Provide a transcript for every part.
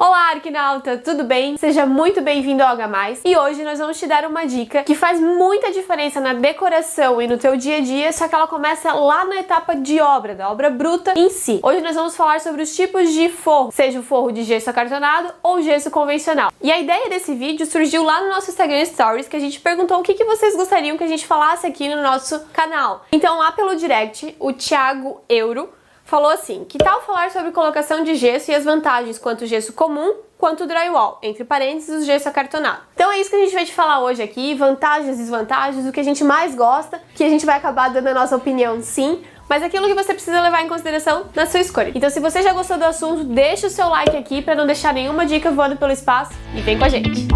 Olá, Arquinauta, tudo bem? Seja muito bem-vindo ao H+, e hoje nós vamos te dar uma dica que faz muita diferença na decoração e no teu dia a dia, só que ela começa lá na etapa de obra, da obra bruta em si. Hoje nós vamos falar sobre os tipos de forro, seja o forro de gesso acartonado ou gesso convencional. E a ideia desse vídeo surgiu lá no nosso Instagram Stories, que a gente perguntou o que vocês gostariam que a gente falasse aqui no nosso canal. Então lá pelo direct, o Thiago Euro falou assim: que tal falar sobre colocação de gesso e as vantagens quanto gesso comum quanto drywall, entre parênteses o gesso acartonado. Então é isso que a gente vai te falar hoje aqui, vantagens e desvantagens, o que a gente mais gosta, que a gente vai acabar dando a nossa opinião sim, mas aquilo que você precisa levar em consideração na sua escolha. Então se você já gostou do assunto, deixa o seu like aqui para não deixar nenhuma dica voando pelo espaço e vem com a gente!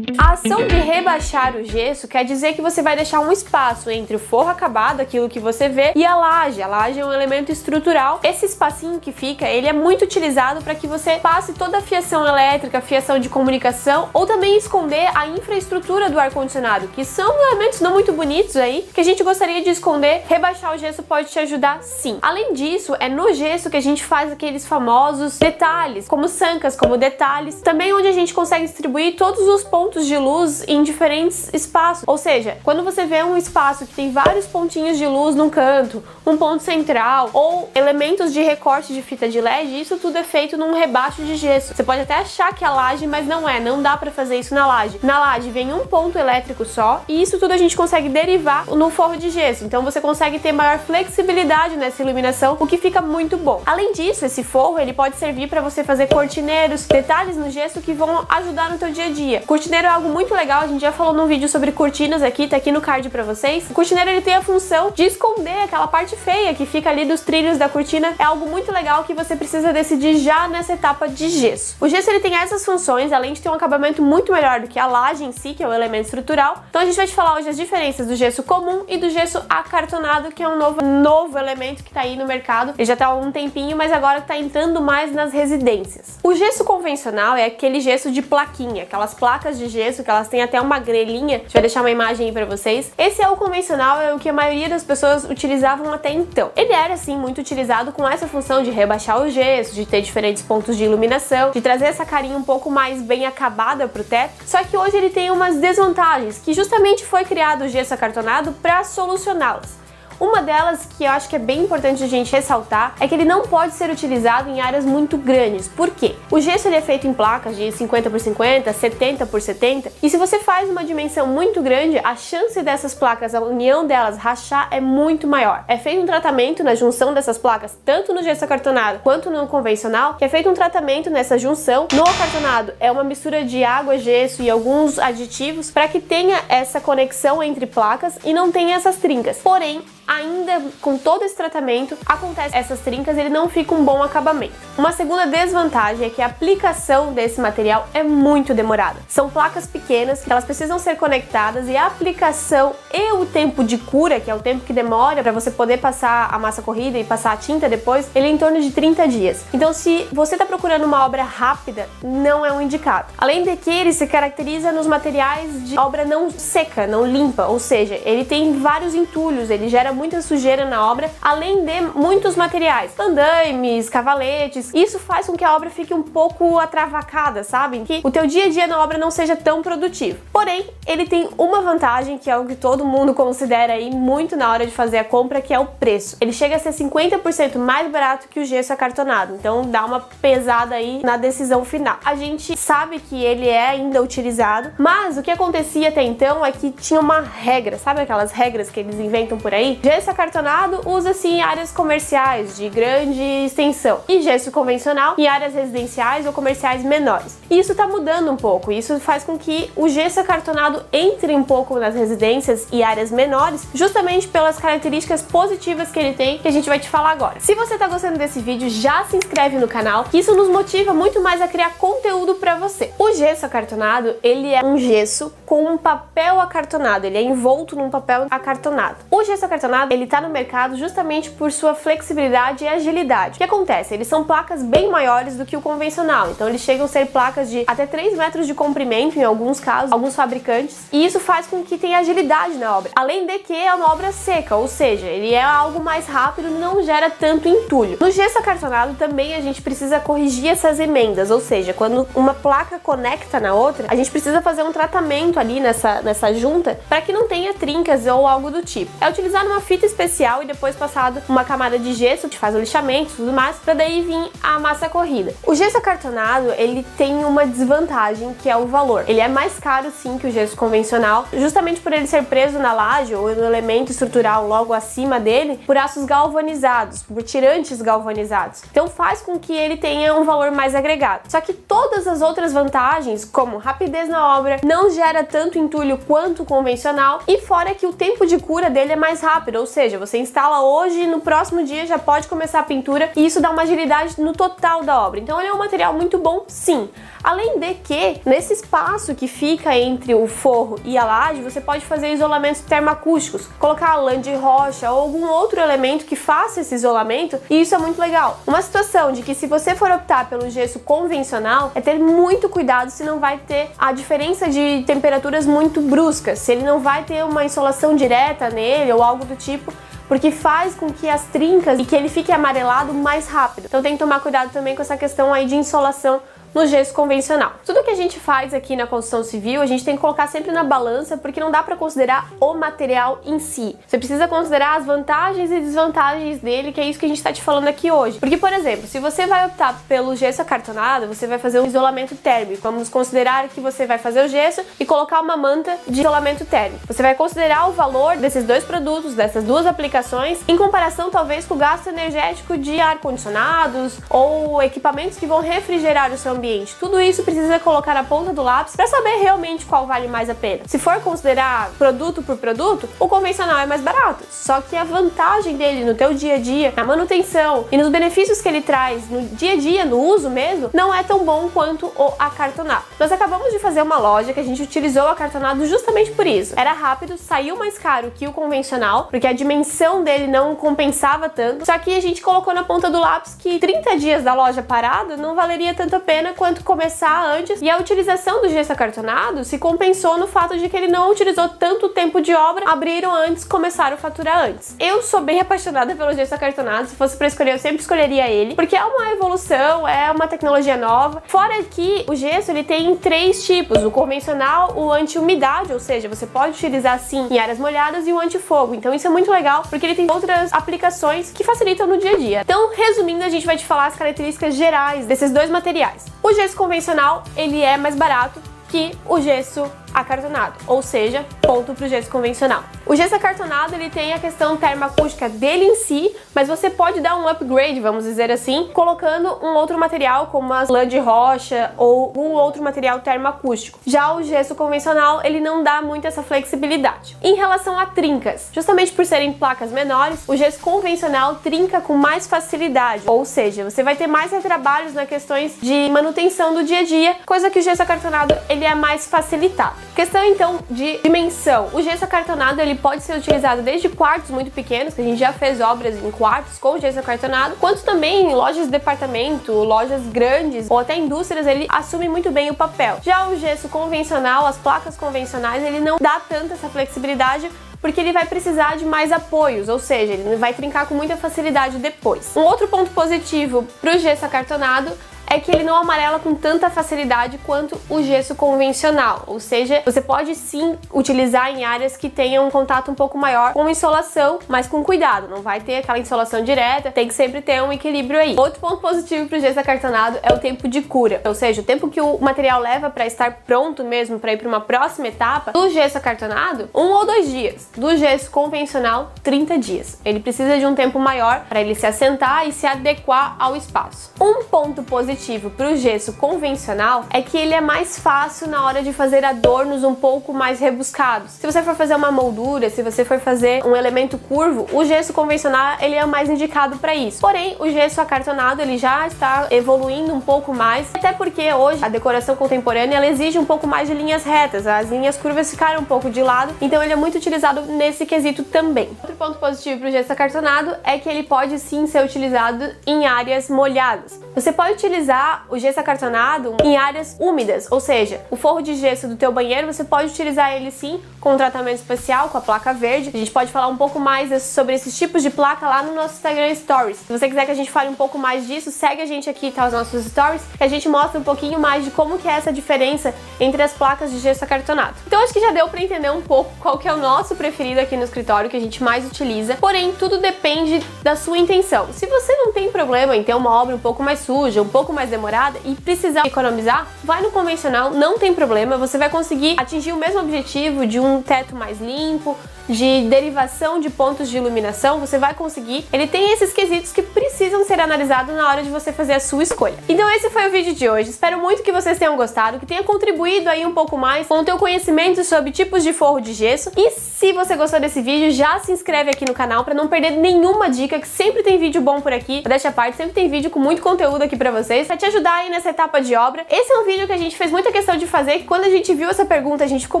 A ação de rebaixar o gesso quer dizer que você vai deixar um espaço entre o forro acabado, aquilo que você vê, e a laje. A laje é um elemento estrutural. Esse espacinho que fica, ele é muito utilizado para que você passe toda a fiação elétrica, a fiação de comunicação, ou também esconder a infraestrutura do ar-condicionado, que são elementos não muito bonitos aí, que a gente gostaria de esconder. Rebaixar o gesso pode te ajudar sim. Além disso, é no gesso que a gente faz aqueles famosos detalhes, como sancas, como detalhes, também onde a gente consegue distribuir todos os pontos de luz em diferentes espaços. Ou seja, quando você vê um espaço que tem vários pontinhos de luz num canto, um ponto central ou elementos de recorte de fita de LED, isso tudo é feito num rebaixo de gesso. Você pode até achar que é laje, mas não é, não dá pra fazer isso na laje. Na laje vem um ponto elétrico só e isso tudo a gente consegue derivar no forro de gesso. Então você consegue ter maior flexibilidade nessa iluminação, o que fica muito bom. Além disso, esse forro ele pode servir para você fazer cortineiros, detalhes no gesso que vão ajudar no teu dia a dia. Cortineiro é algo muito legal, a gente já falou num vídeo sobre cortinas aqui, tá aqui no card pra vocês. O cortineiro ele tem a função de esconder aquela parte feia que fica ali dos trilhos da cortina. É algo muito legal que você precisa decidir já nessa etapa de gesso. O gesso ele tem essas funções, além de ter um acabamento muito melhor do que a laje em si, que é o elemento estrutural. Então a gente vai te falar hoje as diferenças do gesso comum e do gesso acartonado, que é um novo elemento que tá aí no mercado. Ele já tá há um tempinho, mas agora tá entrando mais nas residências. O gesso convencional é aquele gesso de plaquinha, aquelas placas de gesso que elas têm até uma grelhinha. Deixa eu deixar uma imagem aí pra vocês. Esse é o convencional, é o que a maioria das pessoas utilizavam até então. Ele era, assim, muito utilizado com essa função de rebaixar o gesso, de ter diferentes pontos de iluminação, de trazer essa carinha um pouco mais bem acabada pro teto. Só que hoje ele tem umas desvantagens, que justamente foi criado o gesso acartonado para solucioná-las. Uma delas, que eu acho que é bem importante a gente ressaltar, é que ele não pode ser utilizado em áreas muito grandes. Por quê? O gesso ele é feito em placas de 50 por 50, 70 por 70, e se você faz uma dimensão muito grande, a chance dessas placas, a união delas rachar é muito maior. É feito um tratamento na junção dessas placas, tanto no gesso acartonado quanto no convencional, que é feito um tratamento nessa junção. No acartonado é uma mistura de água, gesso e alguns aditivos para que tenha essa conexão entre placas e não tenha essas trincas. Porém, ainda com todo esse tratamento, acontece essas trincas, ele não fica um bom acabamento. Uma segunda desvantagem é que a aplicação desse material é muito demorada. São placas pequenas, que elas precisam ser conectadas e a aplicação e o tempo de cura, que é o tempo que demora para você poder passar a massa corrida e passar a tinta depois, ele é em torno de 30 dias. Então se você está procurando uma obra rápida, não é um indicado. Além de que ele se caracteriza nos materiais de obra não seca, não limpa, ou seja, ele tem vários entulhos, ele gera muita sujeira na obra, além de muitos materiais, andaimes, cavaletes. Isso faz com que a obra fique um pouco atravacada, sabe? Que o teu dia a dia na obra não seja tão produtivo. Porém, ele tem uma vantagem, que é o que todo mundo considera aí muito na hora de fazer a compra, que é o preço. Ele chega a ser 50% mais barato que o gesso acartonado, então dá uma pesada aí na decisão final. A gente sabe que ele é ainda utilizado, mas o que acontecia até então é que tinha uma regra, sabe aquelas regras que eles inventam por aí? Gesso acartonado usa-se em áreas comerciais de grande extensão e gesso convencional em áreas residenciais ou comerciais menores. E isso tá mudando um pouco, isso faz com que o gesso acartonado entre um pouco nas residências e áreas menores, justamente pelas características positivas que ele tem, que a gente vai te falar agora. Se você tá gostando desse vídeo, já se inscreve no canal, que isso nos motiva muito mais a criar conteúdo pra você. O gesso acartonado, ele é um gesso com um papel acartonado, ele é envolto num papel acartonado. O gesso acartonado acartonado, ele tá no mercado justamente por sua flexibilidade e agilidade. O que acontece? Eles são placas bem maiores do que o convencional, então eles chegam a ser placas de até 3 metros de comprimento em alguns casos, alguns fabricantes, e isso faz com que tenha agilidade na obra. Além de que é uma obra seca, ou seja, ele é algo mais rápido, não gera tanto entulho. No gesso acartonado também a gente precisa corrigir essas emendas, ou seja, quando uma placa conecta na outra, a gente precisa fazer um tratamento ali nessa junta para que não tenha trincas ou algo do tipo. É utilizar uma fita especial e depois passado uma camada de gesso que faz o lixamento e tudo mais, para daí vir a massa corrida. O gesso acartonado, ele tem uma desvantagem, que é o valor. Ele é mais caro sim que o gesso convencional, justamente por ele ser preso na laje ou no elemento estrutural logo acima dele, por aços galvanizados, por tirantes galvanizados. Então faz com que ele tenha um valor mais agregado. Só que todas as outras vantagens, como rapidez na obra, não gera tanto entulho quanto o convencional, e fora que o tempo de cura dele é mais rápido, ou seja, você instala hoje e no próximo dia já pode começar a pintura, e isso dá uma agilidade no total da obra. Então ele é um material muito bom, sim. Além de que, nesse espaço que fica entre o forro e a laje, você pode fazer isolamentos termoacústicos, colocar lã de rocha ou algum outro elemento que faça esse isolamento, e isso é muito legal. Uma situação de que, se você for optar pelo gesso convencional, é ter muito cuidado se não vai ter a diferença de temperaturas muito bruscas, se ele não vai ter uma insolação direta nele ou algo do tipo, porque faz com que as trincas e que ele fique amarelado mais rápido. Então tem que tomar cuidado também com essa questão aí de insolação no gesso convencional. Tudo que a gente faz aqui na construção civil, a gente tem que colocar sempre na balança, porque não dá para considerar o material em si. Você precisa considerar as vantagens e desvantagens dele, que é isso que a gente está te falando aqui hoje. Porque, por exemplo, se você vai optar pelo gesso acartonado, você vai fazer um isolamento térmico. Vamos considerar que você vai fazer o gesso e colocar uma manta de isolamento térmico. Você vai considerar o valor desses dois produtos, dessas duas aplicações, em comparação talvez com o gasto energético de ar-condicionados ou equipamentos que vão refrigerar o seu ambiente. Tudo isso precisa colocar na ponta do lápis para saber realmente qual vale mais a pena. Se for considerar produto por produto, o convencional é mais barato, só que a vantagem dele no teu dia a dia, na manutenção e nos benefícios que ele traz no dia a dia, no uso mesmo, não é tão bom quanto o acartonado. Nós acabamos de fazer uma loja que a gente utilizou o acartonado justamente por isso. Era rápido, saiu mais caro que o convencional, porque a dimensão dele não compensava tanto, só que a gente colocou na ponta do lápis que 30 dias da loja parada não valeria tanto a pena quanto começar antes, e a utilização do gesso acartonado se compensou no fato de que ele não utilizou tanto tempo de obra, abriram antes, começaram a faturar antes. Eu sou bem apaixonada pelo gesso acartonado, se fosse para escolher eu sempre escolheria ele, porque é uma evolução, é uma tecnologia nova. Fora que o gesso ele tem 3 tipos, o convencional, o anti-umidade, ou seja, você pode utilizar sim em áreas molhadas, e o anti-fogo. Então isso é muito legal, porque ele tem outras aplicações que facilitam no dia a dia. Então, resumindo, a gente vai te falar as características gerais desses dois materiais. O gesso convencional, ele é mais barato que o gesso acartonado, ou seja, ponto para o gesso convencional. O gesso acartonado, ele tem a questão termoacústica dele em si, mas você pode dar um upgrade, vamos dizer assim, colocando um outro material, como a lã de rocha ou um outro material termoacústico. Já o gesso convencional, ele não dá muito essa flexibilidade. Em relação a trincas, justamente por serem placas menores, o gesso convencional trinca com mais facilidade, ou seja, você vai ter mais retrabalhos nas questões de manutenção do dia a dia, coisa que o gesso acartonado, ele é mais facilitado. Questão então de dimensão. O gesso acartonado ele pode ser utilizado desde quartos muito pequenos, que a gente já fez obras em quartos com gesso acartonado, quanto também em lojas de departamento, lojas grandes ou até indústrias, ele assume muito bem o papel. Já o gesso convencional, as placas convencionais, ele não dá tanta essa flexibilidade, porque ele vai precisar de mais apoios, ou seja, ele vai trincar com muita facilidade depois. Um outro ponto positivo para o gesso acartonado é que ele não amarela com tanta facilidade quanto o gesso convencional, ou seja, você pode sim utilizar em áreas que tenham um contato um pouco maior com insolação, mas com cuidado, não vai ter aquela insolação direta, tem que sempre ter um equilíbrio aí. Outro ponto positivo para o gesso acartonado é o tempo de cura, ou seja, o tempo que o material leva para estar pronto mesmo para ir para uma próxima etapa. Do gesso acartonado, 1 ou 2 dias, do gesso convencional, 30 dias. Ele precisa de um tempo maior para ele se assentar e se adequar ao espaço. Um ponto positivo positivo para o gesso convencional é que ele é mais fácil na hora de fazer adornos um pouco mais rebuscados. Se você for fazer uma moldura, se você for fazer um elemento curvo, o gesso convencional ele é mais indicado para isso. Porém, o gesso acartonado ele já está evoluindo um pouco mais, até porque hoje a decoração contemporânea ela exige um pouco mais de linhas retas, as linhas curvas ficaram um pouco de lado, então ele é muito utilizado nesse quesito também. Outro ponto positivo para o gesso acartonado é que ele pode sim ser utilizado em áreas molhadas. Você pode utilizar o gesso acartonado em áreas úmidas, ou seja, o forro de gesso do teu banheiro você pode utilizar ele sim com um tratamento especial, com a placa verde. A gente pode falar um pouco mais sobre esses tipos de placa lá no nosso Instagram Stories. Se você quiser que a gente fale um pouco mais disso, segue a gente aqui, tá, os nossos stories, que a gente mostra um pouquinho mais de como que é essa diferença entre as placas de gesso acartonado. Então acho que já deu para entender um pouco qual que é o nosso preferido aqui no escritório, que a gente mais utiliza, porém tudo depende da sua intenção. Se você não tem problema em ter uma obra um pouco mais suja, um pouco mais demorada e precisar economizar, vai no convencional, não tem problema, você vai conseguir atingir o mesmo objetivo de um teto mais limpo, de derivação de pontos de iluminação, você vai conseguir. Ele tem esses quesitos que precisam ser analisados na hora de você fazer a sua escolha. Então esse foi o vídeo de hoje, espero muito que vocês tenham gostado, que tenha contribuído aí um pouco mais com o teu conhecimento sobre tipos de forro de gesso. E se você gostou desse vídeo, já se inscreve aqui no canal para não perder nenhuma dica, que sempre tem vídeo bom por aqui. Deixa a parte, sempre tem vídeo com muito conteúdo aqui pra vocês, pra te ajudar aí nessa etapa de obra. Esse é um vídeo que a gente fez muita questão de fazer, que quando a gente viu essa pergunta, a gente ficou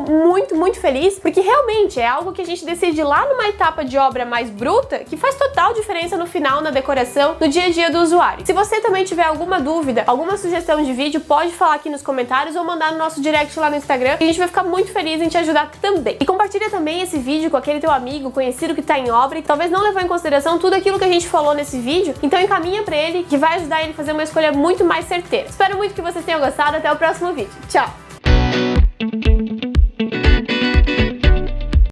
muito feliz, porque realmente é algo que a gente decide lá numa etapa de obra mais bruta, que faz total diferença no final, na decoração, no dia a dia do usuário. Se você também tiver alguma dúvida, alguma sugestão de vídeo, pode falar aqui nos comentários ou mandar no nosso direct lá no Instagram, que a gente vai ficar muito feliz em te ajudar também. E compartilha também esse vídeo com aquele teu amigo, conhecido que tá em obra e talvez não levou em consideração tudo aquilo que a gente falou nesse vídeo, então encaminha pra ele, que vai ajudar ele a fazer uma escolha muito mais certeira. Espero muito que vocês tenham gostado, até o próximo vídeo. Tchau!